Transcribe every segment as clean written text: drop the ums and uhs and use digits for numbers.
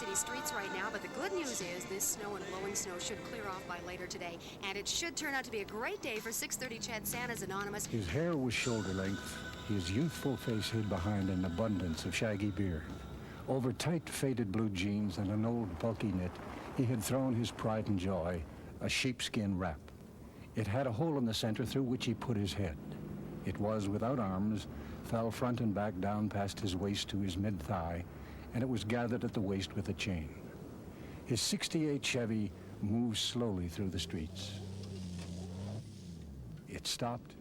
city streets right now, but the good news is this snow and blowing snow should clear off by later today, and it should turn out to be a great day for 6:30 Chad Santa's Anonymous. His hair was shoulder length, his youthful face hid behind an abundance of shaggy beard. Over tight, faded blue jeans and an old bulky knit, he had thrown his pride and joy, a sheepskin wrap. It had a hole in the center through which he put his head. It was without arms, fell front and back down past his waist to his mid-thigh, and it was gathered at the waist with a chain. His '68 Chevy moved slowly through the streets. It stopped,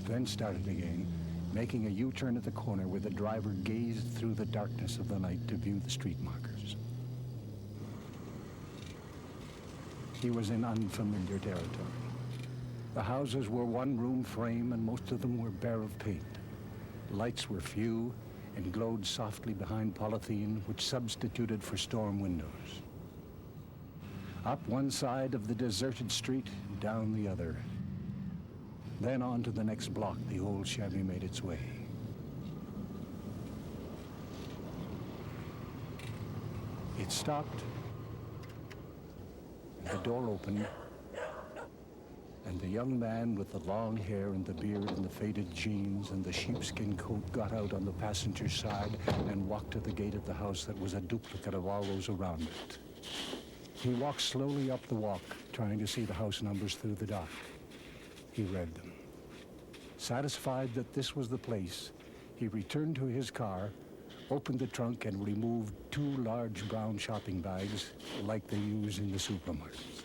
then started again, making a U-turn at the corner where the driver gazed through the darkness of the night to view the street markers. He was in unfamiliar territory. The houses were one-room frame, and most of them were bare of paint. Lights were few and glowed softly behind polythene, which substituted for storm windows. Up one side of the deserted street, down the other. Then on to the next block, the old Chevy made its way. It stopped, and the door opened, and the young man with the long hair and the beard and the faded jeans and the sheepskin coat got out on the passenger side and walked to the gate of the house that was a duplicate of all those around it. He walked slowly up the walk, trying to see the house numbers through the dark. He read them. Satisfied that this was the place, he returned to his car, opened the trunk, and removed 2 large brown shopping bags like they use in the supermarkets.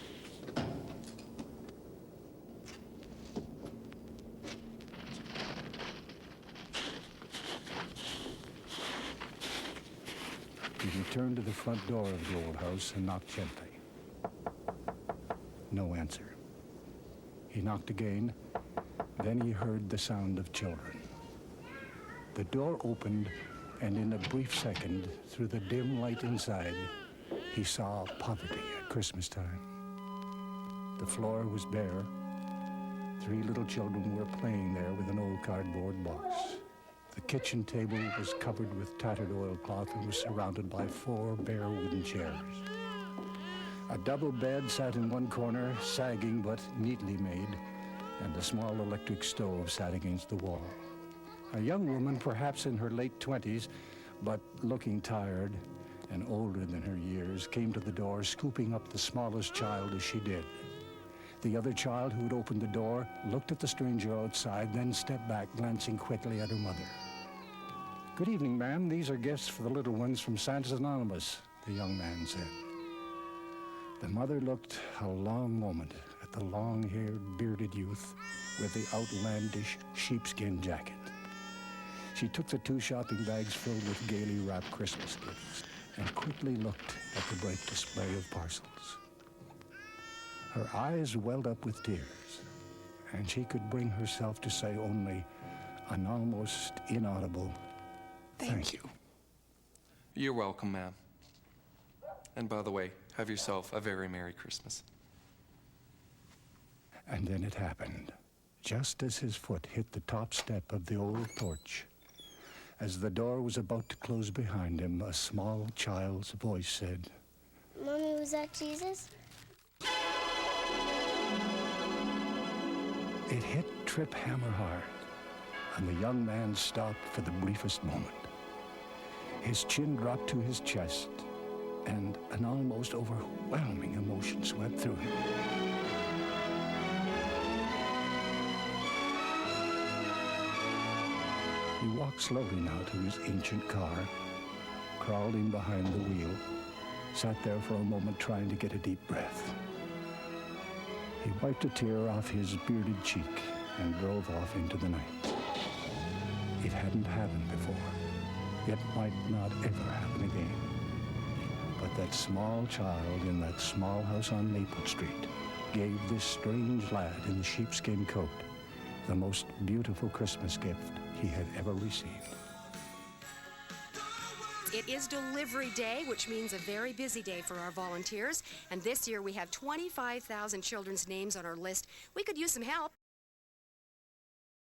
He returned to the front door of the old house and knocked gently. No answer. He knocked again, then he heard the sound of children. The door opened, and in a brief second, through the dim light inside, he saw poverty at Christmas time. The floor was bare. 3 little children were playing there with an old cardboard box. The kitchen table was covered with tattered oilcloth and was surrounded by 4 bare wooden chairs. A double bed sat in one corner, sagging but neatly made, and a small electric stove sat against the wall. A young woman, perhaps in her late 20s, but looking tired and older than her years, came to the door, scooping up the smallest child as she did. The other child, who had opened the door, looked at the stranger outside, then stepped back, glancing quickly at her mother. "Good evening, ma'am. These are gifts for the little ones from Santa's Anonymous," the young man said. The mother looked a long moment at the long-haired, bearded youth with the outlandish sheepskin jacket. She took the 2 shopping bags filled with gaily wrapped Christmas gifts and quickly looked at the bright display of parcels. Her eyes welled up with tears, and she could bring herself to say only an almost inaudible thank you. You're welcome, ma'am. And by the way, have yourself a very Merry Christmas. And then it happened, just as his foot hit the top step of the old porch. As the door was about to close behind him, a small child's voice said, "Mommy, was that Jesus?" It hit Trip hammer hard, and the young man stopped for the briefest moment. His chin dropped to his chest, and an almost overwhelming emotion swept through him. He walked slowly now to his ancient car, crawled in behind the wheel, sat there for a moment trying to get a deep breath. He wiped a tear off his bearded cheek and drove off into the night. It hadn't happened before. It might not ever happen again. But that small child in that small house on Maple Street gave this strange lad in the sheepskin coat the most beautiful Christmas gift he had ever received. It is delivery day, which means a very busy day for our volunteers. And this year we have 25,000 children's names on our list. We could use some help.